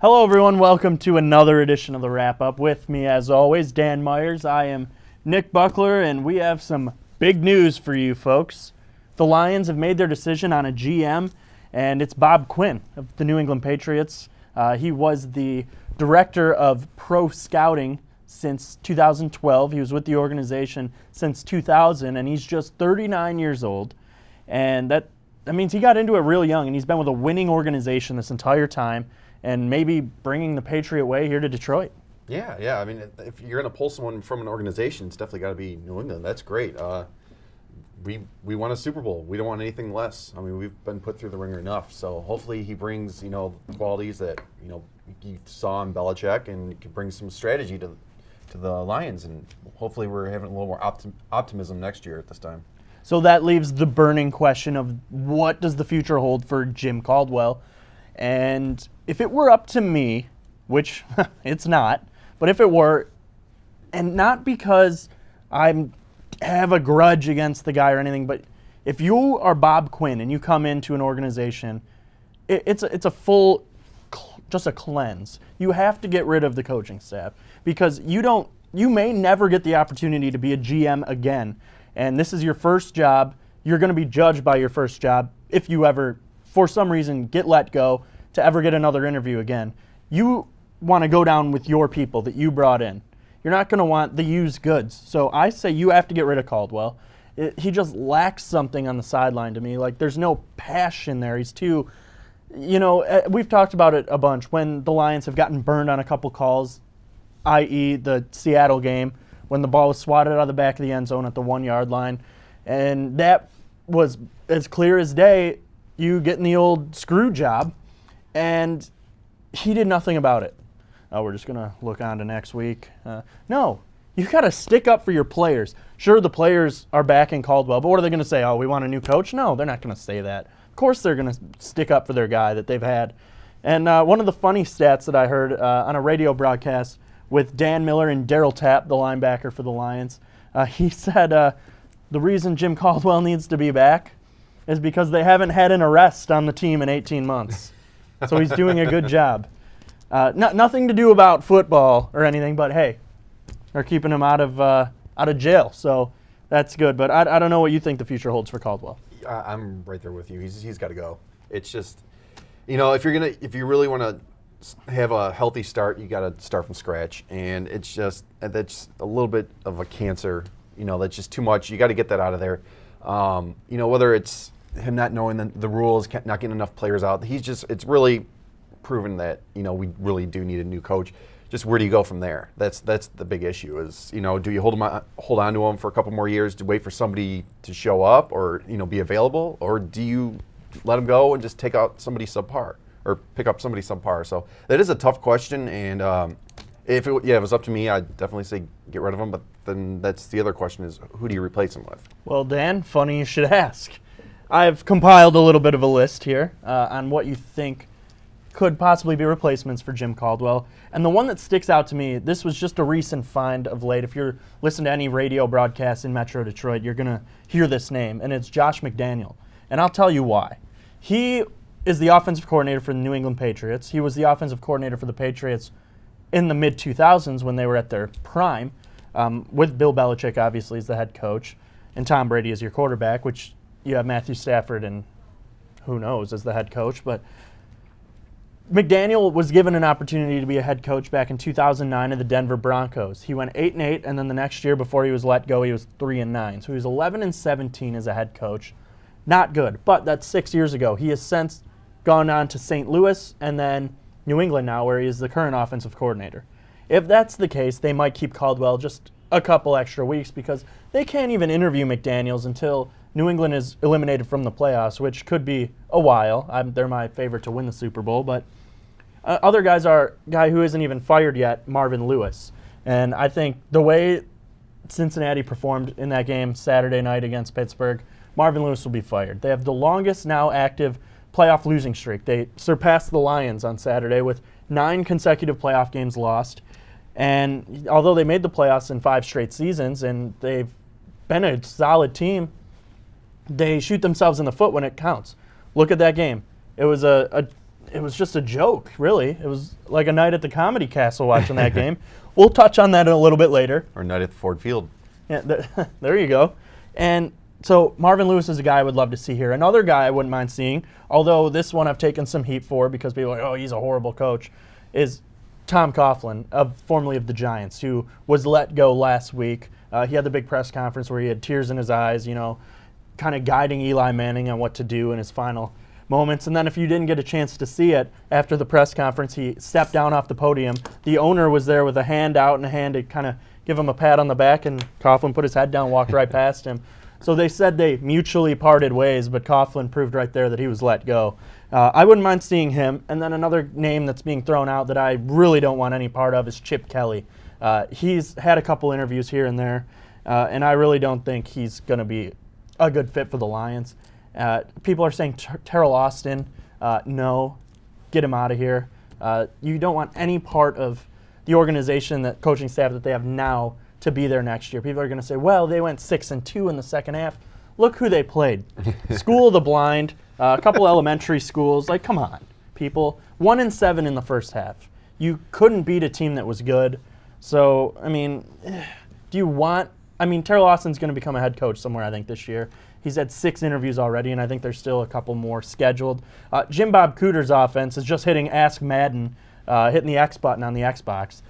Hello, everyone. Welcome to another edition of the Wrap Up. With me, as always, Dan Myers. I am Nick Buckler, and we have some big news for you folks. The Lions have made their decision on a GM, and it's Bob Quinn of the New England Patriots. He was the director of pro scouting since 2012. He was with the organization since 2000, and he's just 39 years old. And that means he got into it real young, and he's been with a winning organization this entire time, and maybe bringing the Patriot way here to Detroit. Yeah. I mean, if you're going to pull someone from an organization, it's definitely got to be New England. That's great. We won a Super Bowl. We don't want anything less. I mean, we've been put through the ringer enough. So hopefully he brings, qualities that, you saw in Belichick, and can bring some strategy to the Lions. And hopefully we're having a little more optimism next year at this time. So that leaves the burning question of what does the future hold for Jim Caldwell? And if it were up to me, which it's not, but if it were, and not because I have a grudge against the guy or anything, but if you are Bob Quinn and you come into an organization, it's a full, just a cleanse. You have to get rid of the coaching staff because you may never get the opportunity to be a GM again. And this is your first job. You're going to be judged by your first job if you ever, for some reason, get let go to ever get another interview again. You want to go down with your people that you brought in. You're not going to want the used goods. So I say you have to get rid of Caldwell. He just lacks something on the sideline to me. Like, there's no passion there. He's too, we've talked about it a bunch when the Lions have gotten burned on a couple calls, i.e. the Seattle game, when the ball was swatted out of the back of the end zone at the 1 yard line. And that was as clear as day, you getting the old screw job, and he did nothing about it. Oh, we're just going to look on to next week. No, you got to stick up for your players. Sure, the players are backing Caldwell, but what are they going to say? Oh, we want a new coach? No, they're not going to say that. Of course they're going to stick up for their guy that they've had. And one of the funny stats that I heard on a radio broadcast with Dan Miller and Darryl Tapp, the linebacker for the Lions, he said the reason Jim Caldwell needs to be back is because they haven't had an arrest on the team in 18 months. So he's doing a good job. Nothing to do about football or anything, but hey, they're keeping him out of jail, so that's good. But I don't know what you think the future holds for Caldwell. I'm right there with you. He's got to go. It's just, if you really want to have a healthy start, you got to start from scratch, and that's a little bit of a cancer. That's just too much. You got to get that out of there. Whether it's him not knowing the rules, not getting enough players out, it's really proven that we really do need a new coach. Just where do you go from there? That's the big issue. Is do you hold on to him for a couple more years to wait for somebody to show up or be available, or do you let him go and just take out somebody subpar or pick up somebody subpar? So that is a tough question, and if it was up to me, I'd definitely say get rid of him. But then that's the other question: is who do you replace him with? Well, Dan, funny you should ask. I've compiled a little bit of a list here on what you think could possibly be replacements for Jim Caldwell. And the one that sticks out to me, this was just a recent find of late. If you're listening to any radio broadcast in Metro Detroit, you're going to hear this name, and it's Josh McDaniel. And I'll tell you why. He is the offensive coordinator for the New England Patriots. He was the offensive coordinator for the Patriots in the mid-2000s when they were at their prime, with Bill Belichick, obviously, as the head coach, and Tom Brady as your quarterback, which you have Matthew Stafford and who knows as the head coach. But McDaniel was given an opportunity to be a head coach back in 2009 of the Denver Broncos. He went 8-8, and then the next year before he was let go, he was 3-9. So he was 11-17 as a head coach. Not good, but that's 6 years ago. He has since gone on to St. Louis and then New England now, where he is the current offensive coordinator. If that's the case, they might keep Caldwell just a couple extra weeks because they can't even interview McDaniels until New England is eliminated from the playoffs, which could be a while. They're my favorite to win the Super Bowl, but other guys are a guy who isn't even fired yet, Marvin Lewis. And I think the way Cincinnati performed in that game Saturday night against Pittsburgh, Marvin Lewis will be fired. They have the longest now active playoff losing streak. They surpassed the Lions on Saturday with 9 consecutive playoff games lost. And although they made the playoffs in 5 straight seasons and they've been a solid team, they shoot themselves in the foot when it counts. Look at that game. It was a it was just a joke, really. It was like a night at the Comedy Castle watching that game. We'll touch on that a little bit later. Or night at Ford Field. Yeah, there you go. And so Marvin Lewis is a guy I would love to see here. Another guy I wouldn't mind seeing, although this one I've taken some heat for because people are like, oh, he's a horrible coach, is Tom Coughlin, formerly of the Giants, who was let go last week. He had the big press conference where he had tears in his eyes, kind of guiding Eli Manning on what to do in his final moments. And then if you didn't get a chance to see it, after the press conference, he stepped down off the podium. The owner was there with a hand out and a hand to kind of give him a pat on the back, and Coughlin put his head down, walked right past him. So they said they mutually parted ways, but Coughlin proved right there that he was let go. I wouldn't mind seeing him. And then another name that's being thrown out that I really don't want any part of is Chip Kelly. He's had a couple interviews here and there, and I really don't think he's going to be a good fit for the Lions. People are saying Terrell Austin, no, get him out of here. You don't want any part of the organization, that coaching staff that they have now, to be there next year. People are going to say, well, they went 6-2 in the second half. Look who they played. School of the Blind, a couple elementary schools. Like, come on, people. 1-7 in the first half. You couldn't beat a team that was good. So, do you want... Terrell Austin's going to become a head coach somewhere, I think, this year. He's had 6 interviews already, and I think there's still a couple more scheduled. Jim Bob Cooter's offense is just hitting Ask Madden, hitting the X button on the Xbox.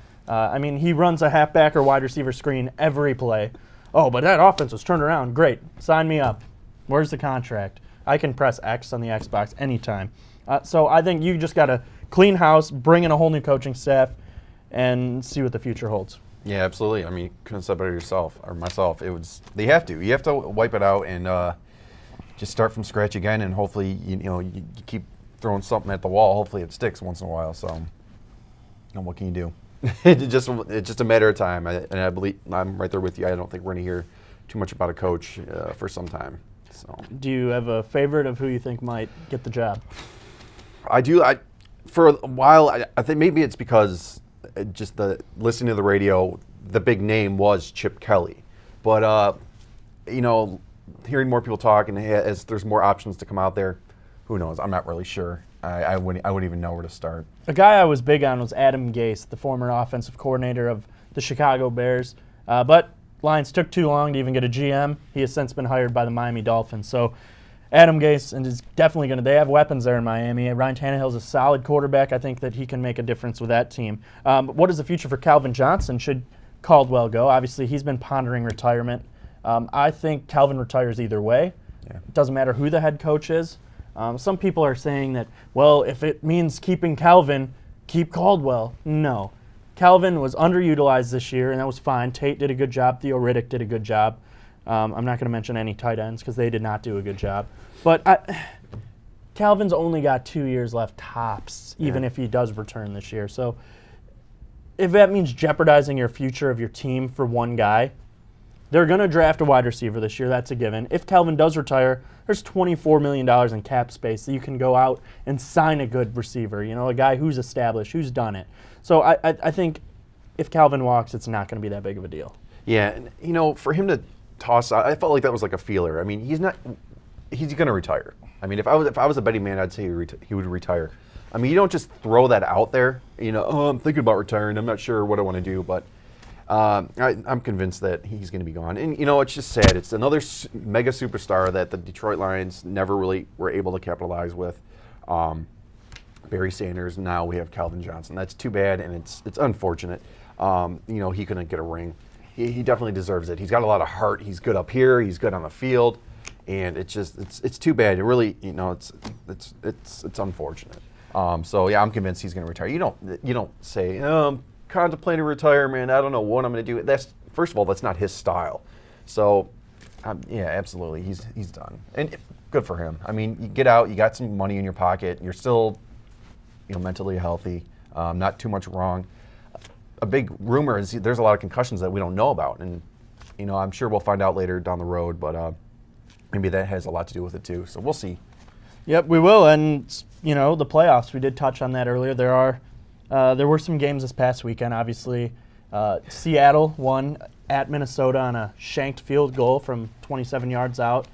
He runs a halfback or wide receiver screen every play. Oh, but that offense was turned around. Great. Sign me up. Where's the contract? I can press X on the Xbox anytime. So I think you just got to clean house, bring in a whole new coaching staff, and see what the future holds. Yeah, absolutely. You couldn't have said better yourself or myself. You have to wipe it out and just start from scratch again. And hopefully, you keep throwing something at the wall. Hopefully, it sticks once in a while. So, what can you do? It's just a matter of time. And I believe I'm right there with you. I don't think we're going to hear too much about a coach for some time. So, do you have a favorite of who you think might get the job? I do. For a while, I think maybe it's because just listening to the radio, the big name was Chip Kelly. But, hearing more people talk and as there's more options to come out there, who knows? I'm not really sure. I wouldn't even know where to start. A guy I was big on was Adam Gase, the former offensive coordinator of the Chicago Bears. But Lions took too long to even get a GM. He has since been hired by the Miami Dolphins. So Adam Gase is definitely they have weapons there in Miami. Ryan Tannehill's a solid quarterback. I think that he can make a difference with that team. What is the future for Calvin Johnson? Should Caldwell go? Obviously, he's been pondering retirement. I think Calvin retires either way. Yeah. It doesn't matter who the head coach is. Some people are saying that, well, if it means keeping Calvin, keep Caldwell. No. Calvin was underutilized this year, and that was fine. Tate did a good job. Theo Riddick did a good job. I'm not going to mention any tight ends because they did not do a good job. But Calvin's only got 2 years left tops, even if he does return this year. So if that means jeopardizing your future of your team for one guy, they're going to draft a wide receiver this year. That's a given. If Calvin does retire, there's $24 million in cap space that you can go out and sign a good receiver, a guy who's established, who's done it. So I think if Calvin walks, it's not going to be that big of a deal. Yeah, and, for him to toss out, I felt like that was like a feeler. He's going to retire. If I was a betting man, I'd say he would retire. You don't just throw that out there, I'm thinking about retiring. I'm not sure what I want to do, but I'm convinced that he's going to be gone. And, it's just sad. It's another mega superstar that the Detroit Lions never really were able to capitalize with. Barry Sanders, now we have Calvin Johnson. That's too bad, and it's unfortunate. He couldn't get a ring. He definitely deserves it. He's got a lot of heart. He's good up here. He's good on the field, and it's too bad. It really, it's unfortunate. So yeah, I'm convinced he's going to retire. You don't say, I'm contemplating retirement. I don't know what I'm going to do. First of all, that's not his style. So yeah, absolutely, he's done, and good for him. You get out, you got some money in your pocket, you're still, mentally healthy, not too much wrong. A big rumor is there's a lot of concussions that we don't know about, and I'm sure we'll find out later down the road, but maybe that has a lot to do with it too. So we'll see. Yep, we will. And the playoffs, we did touch on that earlier. There were some games this past weekend. Obviously, Seattle won at Minnesota on a shanked field goal from 27 yards out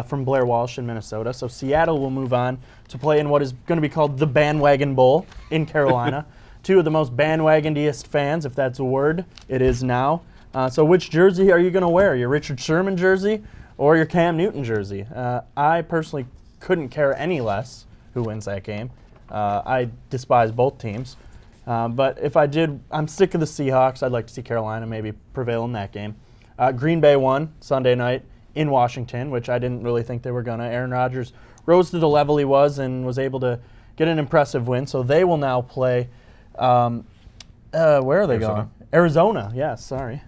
from Blair Walsh in Minnesota. So Seattle will move on to play in what is going to be called the Bandwagon Bowl in Carolina. Two of the most bandwagoniest fans, if that's a word, it is now. So which jersey are you going to wear? Your Richard Sherman jersey or your Cam Newton jersey? I personally couldn't care any less who wins that game. I despise both teams. But if I did, I'm sick of the Seahawks. I'd like to see Carolina maybe prevail in that game. Green Bay won Sunday night in Washington, which I didn't really think they were going to. Aaron Rodgers rose to the level he was and was able to get an impressive win. So they will now play, where are they going? Arizona, yes, sorry,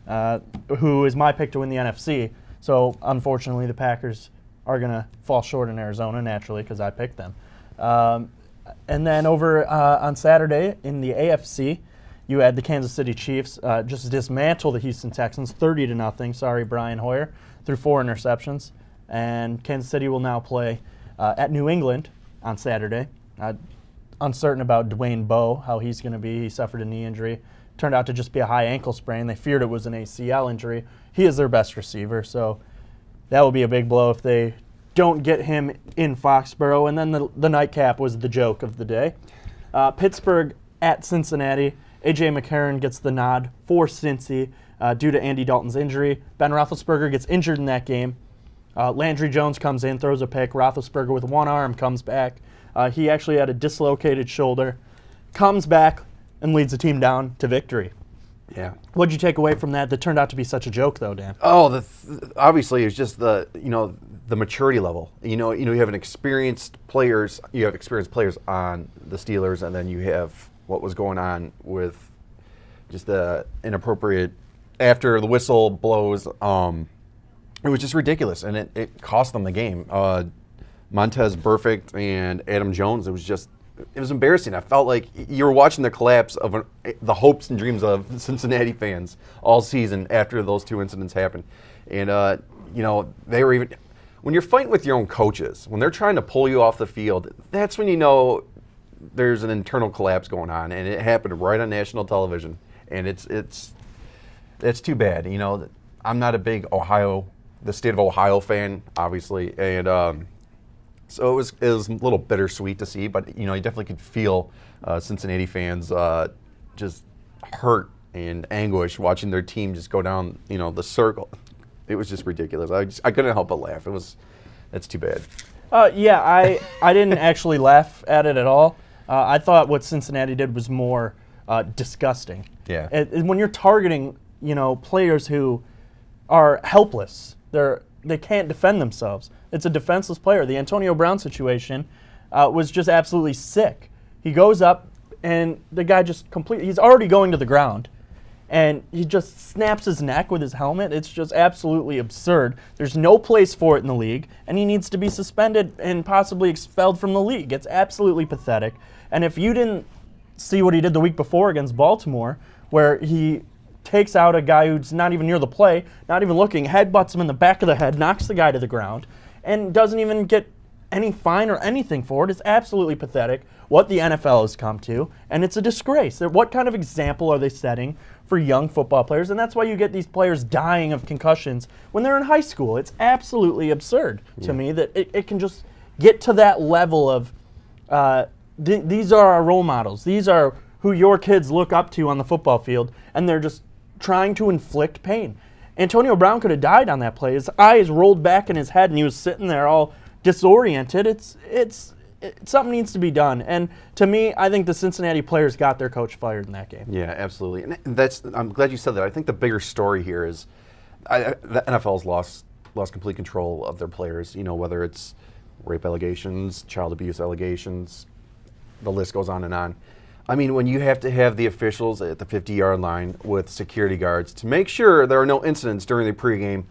who is my pick to win the NFC. So unfortunately, the Packers are going to fall short in Arizona, naturally, because I picked them. And then over on Saturday in the AFC, you had the Kansas City Chiefs just dismantle the Houston Texans 30-0. Sorry, Brian Hoyer, through 4 interceptions. And Kansas City will now play at New England on Saturday. Uncertain about Dwayne Bowe, how he's going to be. He suffered a knee injury. Turned out to just be a high ankle sprain. They feared it was an ACL injury. He is their best receiver, so that will be a big blow if they don't get him in Foxborough. And then the nightcap was the joke of the day. Pittsburgh at Cincinnati. A.J. McCarron gets the nod for Cincy due to Andy Dalton's injury. Ben Roethlisberger gets injured in that game. Landry Jones comes in, throws a pick. Roethlisberger with one arm comes back. He actually had a dislocated shoulder. Comes back and leads the team down to victory. Yeah. What'd you take away from that turned out to be such a joke, though, Dan? Oh, obviously it's just the maturity level. You have experienced players on the Steelers, and then you have what was going on with just the inappropriate after the whistle blows. It was just ridiculous, and it cost them the game. Montez Burfict and Adam Jones, it was embarrassing. I felt like you were watching the collapse of the hopes and dreams of Cincinnati fans all season after those 2 incidents happened. And, they were even, when you're fighting with your own coaches, when they're trying to pull you off the field, that's when you know there's an internal collapse going on. And it happened right on national television. And it's too bad. I'm not a big the state of Ohio fan, obviously. And, so it was a little bittersweet to see, but you definitely could feel Cincinnati fans just hurt and anguish watching their team just go down the circle. It was just ridiculous. I couldn't help but laugh. That's too bad. Yeah, I didn't actually laugh at it at all. I thought what Cincinnati did was more disgusting. Yeah. And when you're targeting players who are helpless, they can't defend themselves. It's a defenseless player. The Antonio Brown situation was just absolutely sick. He goes up, and the guy just he's already going to the ground, and he just snaps his neck with his helmet. It's just absolutely absurd. There's no place for it in the league, and he needs to be suspended and possibly expelled from the league. It's absolutely pathetic. And if you didn't see what he did the week before against Baltimore, where he takes out a guy who's not even near the play, not even looking, headbutts him in the back of the head, knocks the guy to the ground, and doesn't even get any fine or anything for it. It's absolutely pathetic what the NFL has come to, and it's a disgrace. What kind of example are they setting for young football players? And that's why you get these players dying of concussions when they're in high school. It's absolutely absurd to me that it can just get to that level of these are our role models. These are who your kids look up to on the football field, and they're just trying to inflict pain. Antonio Brown could have died on that play. His eyes rolled back in his head, and he was sitting there all disoriented. It's something needs to be done. And to me, I think the Cincinnati players got their coach fired in that game. Yeah, absolutely. And I'm glad you said that. I think the bigger story here is the NFL's lost complete control of their players. Whether it's rape allegations, child abuse allegations, the list goes on and on. I mean, when you have to have the officials at the 50-yard line with security guards to make sure there are no incidents during the pregame,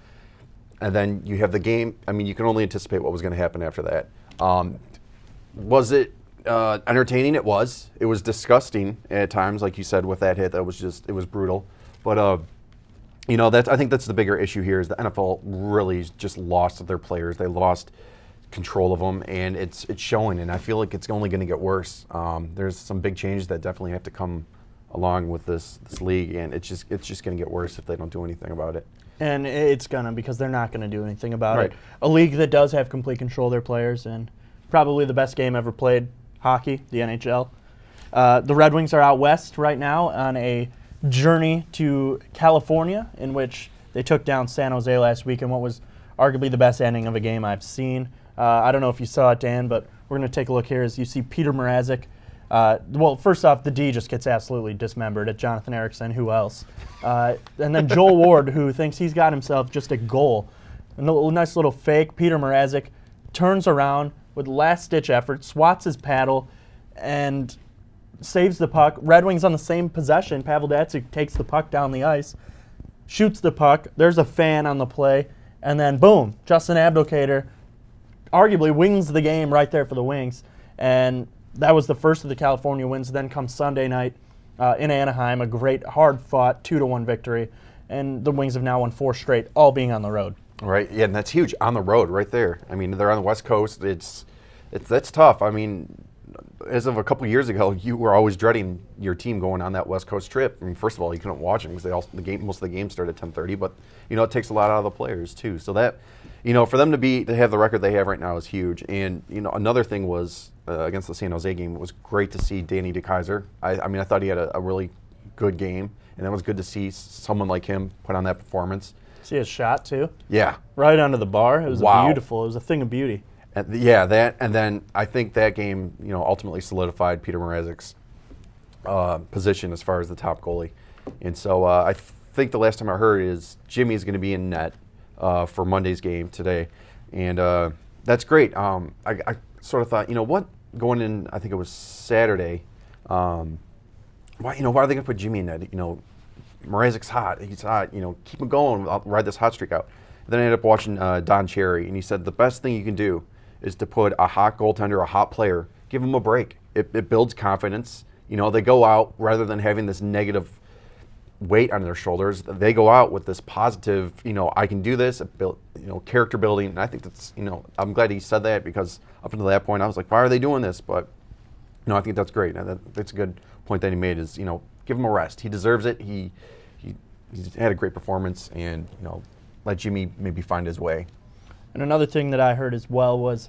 and then you have the game, I mean, you can only anticipate what was going to happen after that. Was it entertaining? It was. It was disgusting at times, like you said, with that hit. It was brutal. But, I think that's the bigger issue here is the NFL really just lost their players. They lost control of them, and it's showing, and I feel like it's only going to get worse. There's some big changes that definitely have to come along with this league, and it's just going to get worse if they don't do anything about it. And it's gonna, because they're not gonna do anything about Right. it. A league that does have complete control of their players, and probably the best game ever played, hockey, the NHL. The Red Wings are out west right now on a journey to California, in which they took down San Jose last week in what was arguably the best ending of a game I've seen. I don't know if you saw it, Dan, but we're going to take a look here as you see Peter Mrazek. Well, first off, the D just gets absolutely dismembered at Jonathan Erickson. Who else? And then Joel Ward, who thinks he's got himself just a goal. A nice little fake. Peter Mrazek turns around with last-ditch effort, swats his paddle, and saves the puck. Red Wings on the same possession. Pavel Datsyuk takes the puck down the ice, shoots the puck. There's a fan on the play, and then boom, Justin Abdelkader arguably wins the game right there for the Wings. And that was the first of the California wins. Then comes Sunday night in Anaheim, a great, hard-fought 2-1 victory. And the Wings have now won 4 straight, all being on the road. Right, yeah, and that's huge, on the road right there. I mean, they're on the West Coast. That's tough. I mean, as of a couple years ago, you were always dreading your team going on that West Coast trip. I mean, first of all, you couldn't watch them because most of the games started at 10:30. But it takes a lot out of the players too. So that, for them to have the record they have right now is huge. And another thing was against the San Jose game. It was great to see Danny DeKeyser. I mean, I thought he had a really good game, and it was good to see someone like him put on that performance. See his shot too? Yeah, Right under the bar. It was Wow. beautiful. It was a thing of beauty. That, and then I think that game, ultimately solidified Peter Mrazek's position as far as the top goalie. And so I think the last time I heard is Jimmy's going to be in net for Monday's game today, and that's great. I sort of thought, going in, I think it was Saturday. Why are they going to put Jimmy in net? Mrazek's hot. He's hot. Keep him going. I'll ride this hot streak out. And then I ended up watching Don Cherry, and he said the best thing you can do is to put a hot goaltender, a hot player, give him a break. It builds confidence. They go out rather than having this negative weight on their shoulders. They go out with this positive, I can do this, character building. And I think that's, I'm glad he said that, because up until that point I was like, why are they doing this? But I think that's great. And that's a good point that he made is, give him a rest. He deserves it. He's had a great performance, and, let Jimmy maybe find his way. And another thing that I heard as well was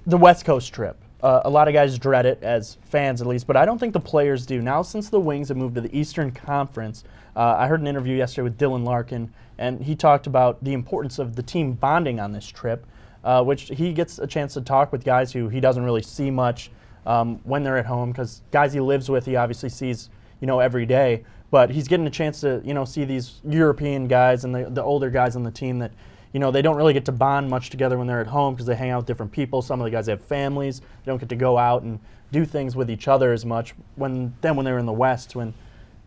the West Coast trip. A lot of guys dread it, as fans at least, but I don't think the players do. Now, since the Wings have moved to the Eastern Conference, I heard an interview yesterday with Dylan Larkin, and he talked about the importance of the team bonding on this trip, which he gets a chance to talk with guys who he doesn't really see much when they're at home, because guys he lives with, he obviously sees every day. But he's getting a chance to, see these European guys and the older guys on the team that, they don't really get to bond much together when they're at home because they hang out with different people. Some of the guys have families. They don't get to go out and do things with each other as much when they were in the West, when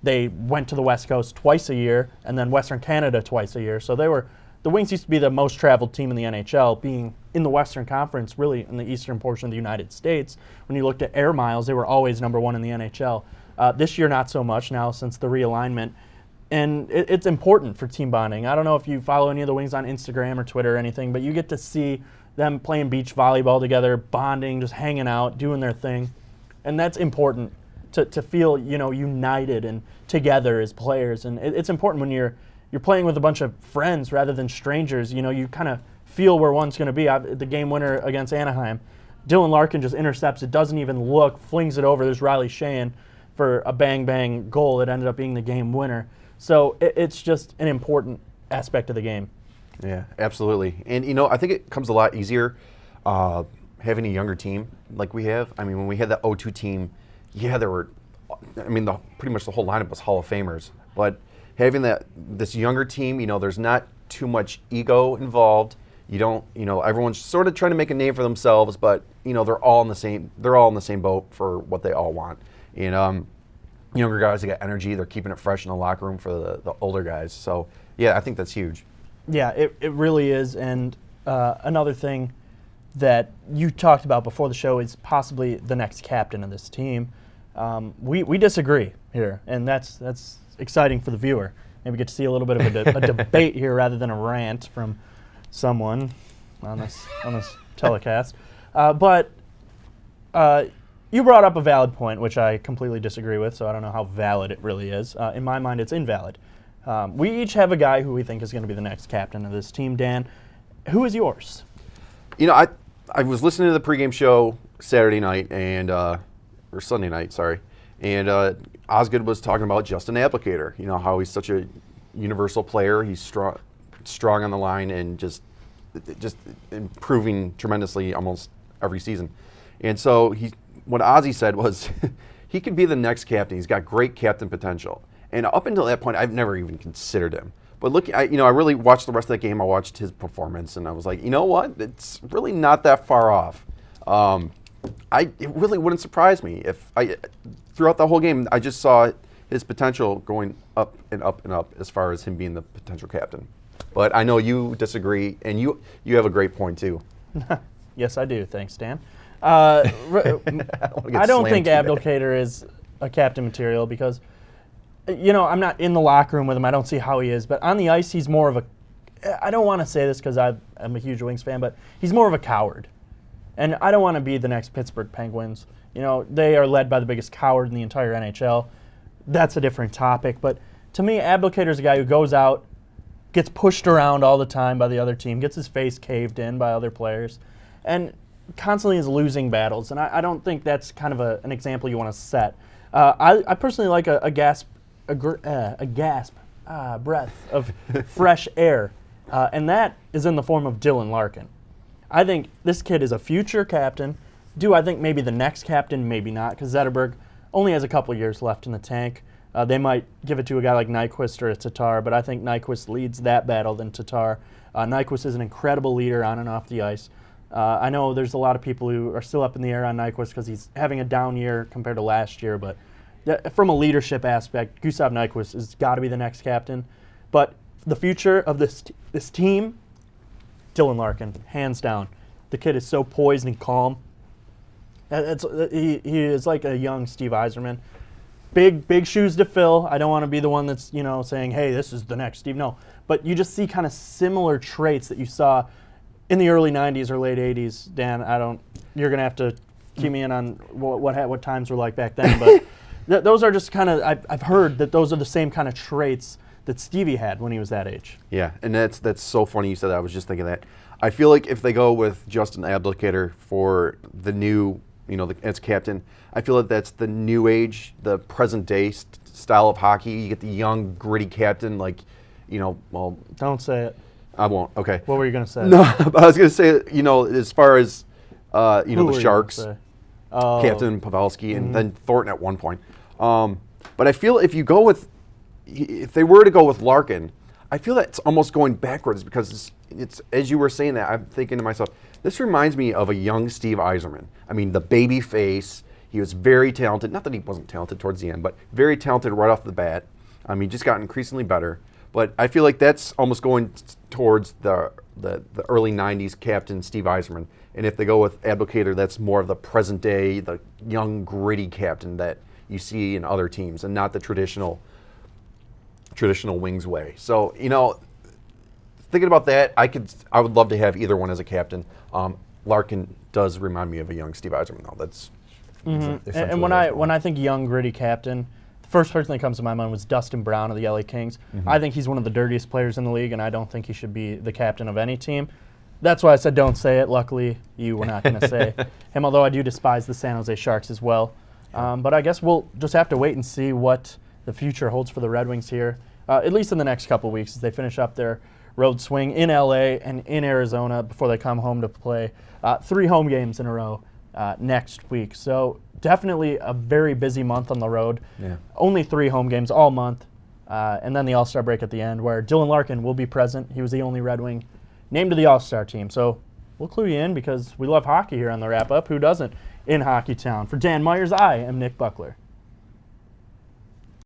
they went to the West Coast twice a year and then Western Canada twice a year. So the Wings used to be the most traveled team in the NHL, being in the Western Conference, really in the eastern portion of the United States. When you looked at air miles, they were always number 1 in the NHL. This year, not so much now since the realignment. And it's important for team bonding. I don't know if you follow any of the Wings on Instagram or Twitter or anything, but you get to see them playing beach volleyball together, bonding, just hanging out, doing their thing. And that's important to feel, united and together as players. And it's important when you're playing with a bunch of friends rather than strangers. You kind of feel where one's going to be. The game winner against Anaheim, Dylan Larkin just intercepts it, doesn't even look, flings it over. There's Riley Sheahan for a bang-bang goal that ended up being the game winner. So it's just an important aspect of the game. Yeah, absolutely. And, I think it comes a lot easier having a younger team like we have. I mean, when we had that 0-2 team, there were, pretty much the whole lineup was Hall of Famers. But having this younger team, there's not too much ego involved. You don't, everyone's sort of trying to make a name for themselves, but, they're all in the same boat for what they all want. And younger guys, they got energy. They're keeping it fresh in the locker room for the older guys. So, yeah, I think that's huge. Yeah, it really is. And another thing that you talked about before the show is possibly the next captain of this team. We disagree here, and that's exciting for the viewer. Maybe get to see a little bit of a debate here rather than a rant from someone on this telecast. But you brought up a valid point, which I completely disagree with, so I don't know how valid it really is. In my mind, it's invalid. We each have a guy who we think is going to be the next captain of this team. Dan, who is yours? I was listening to the pregame show Saturday night or Sunday night, sorry, and Osgood was talking about Justin Applicator. How he's such a universal player. He's strong on the line and just improving tremendously almost every season. And so what Ozzie said was he could be the next captain. He's got great captain potential. And up until that point, I've never even considered him. But look, I really watched the rest of that game. I watched his performance, and I was like, you know what? It's really not that far off. It really wouldn't surprise me if throughout the whole game, I just saw his potential going up and up and up as far as him being the potential captain. But I know you disagree, and you have a great point too. Yes, I do. Thanks, Dan. I don't think Abdelkader is a captain material because, I'm not in the locker room with him. I don't see how he is. But on the ice, he's more of a – I don't want to say this because I'm a huge Wings fan, but he's more of a coward. And I don't want to be the next Pittsburgh Penguins. They are led by the biggest coward in the entire NHL. That's a different topic. But to me, Abdelkader is a guy who goes out, gets pushed around all the time by the other team, gets his face caved in by other players, and constantly is losing battles. And I don't think that's kind of an example you want to set. I personally like a breath of fresh air, and that is in the form of Dylan Larkin. I think this kid is a future captain. Do I think maybe the next captain? Maybe not, because Zetterberg only has a couple years left in the tank. They might give it to a guy like Nyquist or a Tatar, but I think Nyquist leads that battle than Tatar. Nyquist is an incredible leader on and off the ice. I know there's a lot of people who are still up in the air on Nyquist because he's having a down year compared to last year, but from a leadership aspect, Gustav Nyquist has got to be the next captain. But the future of this team, Dylan Larkin, hands down. The kid is so poised and calm. He is like a young Steve Yzerman. Big shoes to fill. I don't want to be the one that's saying, hey, this is the next Steve. No, but you just see kind of similar traits that you saw in the early 90s or late 80s. Dan, you're gonna have to key me in on what times were like back then. But those are just kind of I've heard that those are the same kind of traits that Stevie had when he was that age. Yeah, and that's so funny you said that. I was just thinking that. I feel like if they go with Justin Abdelkader for the new, as captain, I feel like that's the new age, the present day style of hockey. You get the young, gritty captain, Don't say it. I won't. Okay. What were you going to say? No, I was going to say, as far as, the Sharks, Captain Pavelski, and then Thornton at one point. But I feel if they were to go with Larkin, I feel that's almost going backwards because it's as you were saying that, I'm thinking to myself, this reminds me of a young Steve Yzerman. I mean, the baby face. He was very talented. Not that he wasn't talented towards the end, but very talented right off the bat. He just got increasingly better. But I feel like that's almost going towards the early 90s captain Steve Yzerman. And if they go with Abdelkader, that's more of the present day, the young, gritty captain that you see in other teams and not the traditional Wings way. So, thinking about that, I would love to have either one as a captain. Larkin does remind me of a young Steve Yzerman, though. That's and when I think young, gritty captain, the first person that comes to my mind was Dustin Brown of the LA Kings. I think he's one of the dirtiest players in the league, and I don't think he should be the captain of any team. That's why I said don't say it. Luckily, you were not going to say him, although I do despise the San Jose Sharks as well. But I guess we'll just have to wait and see what the future holds for the Red Wings here, at least in the next couple weeks as they finish up their road swing in LA and in Arizona before they come home to play 3 home games in a row next week. So definitely a very busy month on the road. Yeah. Only 3 home games all month, and then the All-Star break at the end where Dylan Larkin will be present. He was the only Red Wing named to the All-Star team. So we'll clue you in because we love hockey here on the Wrap-Up. Who doesn't in Hockey Town? For Dan Myers, I am Nick Buckler.